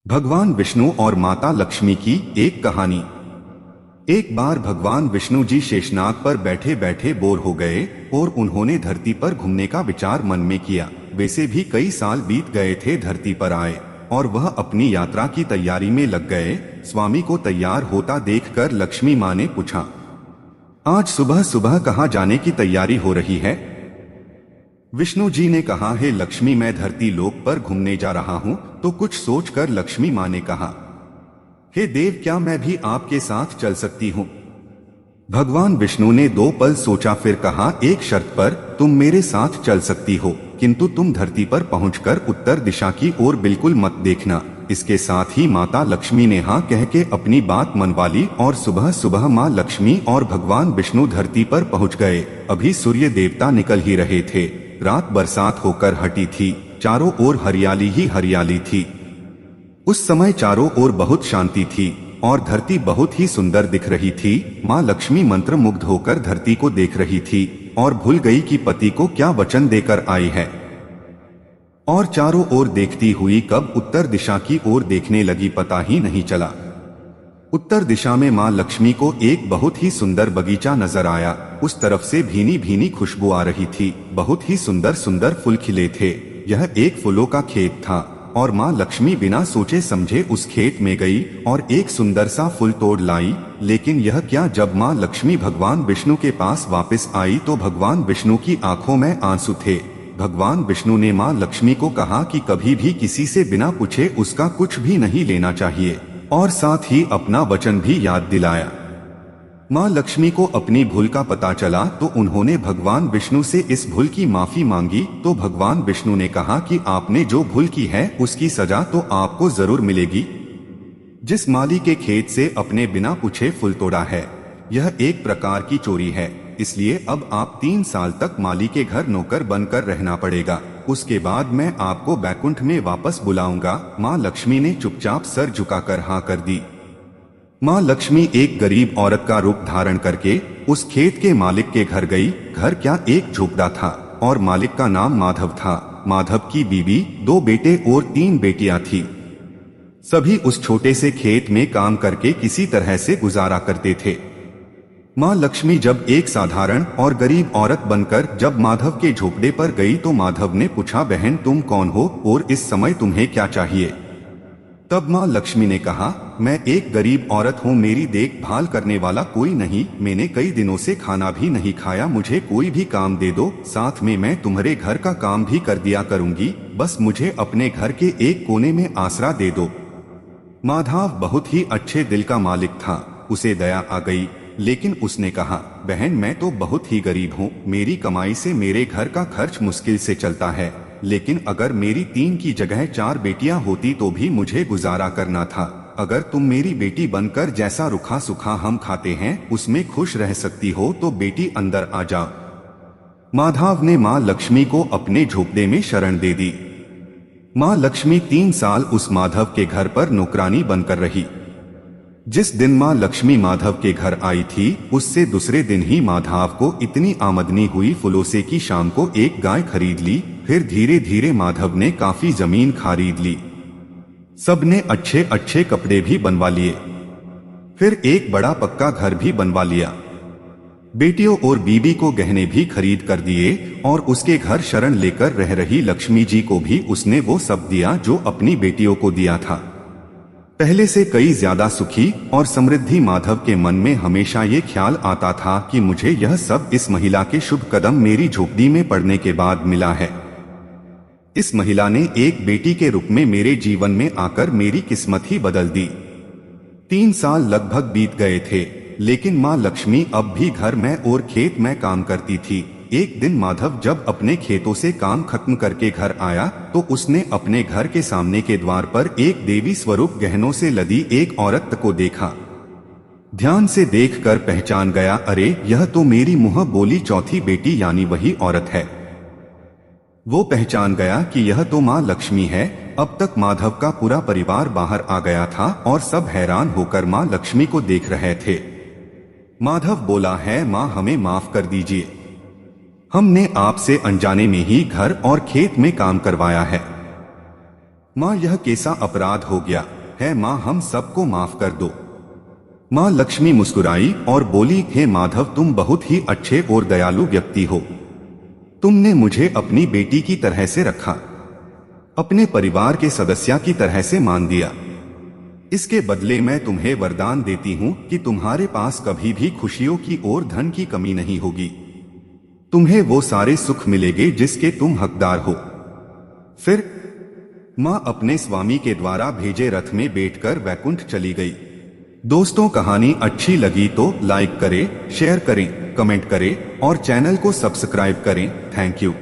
भगवान विष्णु और माता लक्ष्मी की एक कहानी। एक बार भगवान विष्णु जी शेषनाग पर बैठे बैठे बोर हो गए और उन्होंने धरती पर घूमने का विचार मन में किया। वैसे भी कई साल बीत गए थे धरती पर आए और वह अपनी यात्रा की तैयारी में लग गए। स्वामी को तैयार होता देखकर लक्ष्मी माँ ने पूछा, आज सुबह सुबह कहाँ जाने की तैयारी हो रही है? विष्णु जी ने कहा, हे लक्ष्मी, मैं धरती लोक पर घूमने जा रहा हूँ। तो कुछ सोचकर लक्ष्मी माँ ने कहा, हे देव, क्या मैं भी आपके साथ चल सकती हूँ? भगवान विष्णु ने 2 पल सोचा, फिर कहा, एक शर्त पर, तुम मेरे साथ चल सकती हो, किंतु तुम धरती पर पहुंचकर उत्तर दिशा की ओर बिल्कुल मत देखना। इसके साथ ही माता लक्ष्मी ने हाँ कह के अपनी बात मनवा ली और सुबह सुबह माँ लक्ष्मी और भगवान विष्णु धरती पर पहुंच गए। अभी सूर्य देवता निकल ही रहे थे। रात बरसात होकर हटी थी, चारों ओर हरियाली ही हरियाली थी। उस समय चारों ओर बहुत शांति थी और धरती बहुत ही सुंदर दिख रही थी। माँ लक्ष्मी मंत्रमुग्ध होकर धरती को देख रही थी और भूल गई कि पति को क्या वचन देकर आई है, और चारों ओर देखती हुई कब उत्तर दिशा की ओर देखने लगी पता ही नहीं चला। उत्तर दिशा में माँ लक्ष्मी को एक बहुत ही सुंदर बगीचा नजर आया। उस तरफ से भीनी भीनी खुशबू आ रही थी। बहुत ही सुंदर सुंदर फूल खिले थे। यह एक फूलों का खेत था और माँ लक्ष्मी बिना सोचे समझे उस खेत में गई और एक सुंदर सा फूल तोड़ लाई। लेकिन यह क्या, जब माँ लक्ष्मी भगवान विष्णु के पास वापस आई तो भगवान विष्णु की आंखों में आंसू थे। भगवान विष्णु ने माँ लक्ष्मी को कहा कि कभी भी किसी से बिना पूछे उसका कुछ भी नहीं लेना चाहिए, और साथ ही अपना वचन भी याद दिलाया। माँ लक्ष्मी को अपनी भूल का पता चला तो उन्होंने भगवान विष्णु से इस भूल की माफी मांगी। तो भगवान विष्णु ने कहा कि आपने जो भूल की है उसकी सजा तो आपको जरूर मिलेगी। जिस माली के खेत से अपने बिना पूछे फूल तोड़ा है, यह एक प्रकार की चोरी है। इसलिए अब आप 3 साल तक माली के घर नौकर बनकर रहना पड़ेगा। उसके बाद मैं आपको बैकुंठ में वापस बुलाऊंगा। माँ लक्ष्मी ने चुपचाप सर झुकाकर हाँ कर दी। माँ लक्ष्मी एक गरीब औरत का रूप धारण करके उस खेत के मालिक के घर गई। घर क्या, एक झोपड़ा था और मालिक का नाम माधव था। माधव की बीवी, 2 बेटे और 3 बेटियां थी। सभी उस छोटे से खेत में काम करके किसी तरह से गुजारा करते थे। माँ लक्ष्मी जब एक साधारण और गरीब औरत बनकर जब माधव के झोपड़े पर गई तो माधव ने पूछा, बहन तुम कौन हो और इस समय तुम्हें क्या चाहिए? तब माँ लक्ष्मी ने कहा, मैं एक गरीब औरत हूँ, मेरी देखभाल करने वाला कोई नहीं। मैंने कई दिनों से खाना भी नहीं खाया, मुझे कोई भी काम दे दो, साथ में मैं तुम्हारे घर का काम भी कर दिया करूंगी। बस मुझे अपने घर के एक कोने में आसरा दे दो। माधव बहुत ही अच्छे दिल का मालिक था, उसे दया आ गई। लेकिन उसने कहा, बहन मैं तो बहुत ही गरीब हूँ, मेरी कमाई से मेरे घर का खर्च मुश्किल से चलता है। लेकिन अगर मेरी 3 की जगह 4 बेटियां होती तो भी मुझे गुजारा करना था। अगर तुम मेरी बेटी बनकर जैसा रूखा सूखा हम खाते हैं उसमें खुश रह सकती हो तो बेटी अंदर आ जाओ। माधव ने माँ लक्ष्मी को अपने झोपड़े में शरण दे दी। माँ लक्ष्मी 3 साल उस माधव के घर पर नौकरानी बनकर रही। जिस दिन माँ लक्ष्मी माधव के घर आई थी उससे दूसरे दिन ही माधव को इतनी आमदनी हुई फूलों से कि शाम को एक गाय खरीद ली। फिर धीरे धीरे माधव ने काफी जमीन खरीद ली। सबने अच्छे अच्छे कपड़े भी बनवा लिए। फिर एक बड़ा पक्का घर भी बनवा लिया। बेटियों और बीबी को गहने भी खरीद कर दिए और उसके घर शरण लेकर रह रही लक्ष्मी जी को भी उसने वो सब दिया जो अपनी बेटियों को दिया था। पहले से कई ज्यादा सुखी और समृद्धि माधव के मन में हमेशा ये ख्याल आता था कि मुझे यह सब इस महिला के शुभ कदम मेरी झोपड़ी में पड़ने के बाद मिला है। इस महिला ने एक बेटी के रूप में मेरे जीवन में आकर मेरी किस्मत ही बदल दी। 3 साल लगभग बीत गए थे, लेकिन माँ लक्ष्मी अब भी घर में और खेत में काम करती थी। एक दिन माधव जब अपने खेतों से काम खत्म करके घर आया तो उसने अपने घर के सामने के द्वार पर एक देवी स्वरूप गहनों से लदी एक औरत को देखा। ध्यान से देखकर पहचान गया, अरे यह तो मेरी मुंह बोली चौथी बेटी यानी वही औरत है। वो पहचान गया कि यह तो माँ लक्ष्मी है। अब तक माधव का पूरा परिवार बाहर आ गया था और सब हैरान होकर माँ लक्ष्मी को देख रहे थे। माधव बोला, है माँ, हमें माफ कर दीजिए, हमने आपसे अनजाने में ही घर और खेत में काम करवाया है। माँ, यह कैसा अपराध हो गया? है माँ, हम सबको माफ कर दो। माँ लक्ष्मी मुस्कुराई और बोली, हे माधव, तुम बहुत ही अच्छे और दयालु व्यक्ति हो। तुमने मुझे अपनी बेटी की तरह से रखा, अपने परिवार के सदस्य की तरह से मान दिया। इसके बदले मैं तुम्हें वरदान देती हूँ कि तुम्हारे पास कभी भी खुशियों की और धन की कमी नहीं होगी। तुम्हें वो सारे सुख मिलेंगे जिसके तुम हकदार हो। फिर माँ अपने स्वामी के द्वारा भेजे रथ में बैठकर वैकुंठ चली गई। दोस्तों, कहानी अच्छी लगी तो लाइक करें, शेयर करें, कमेंट करें और चैनल को सब्सक्राइब करें। Thank you.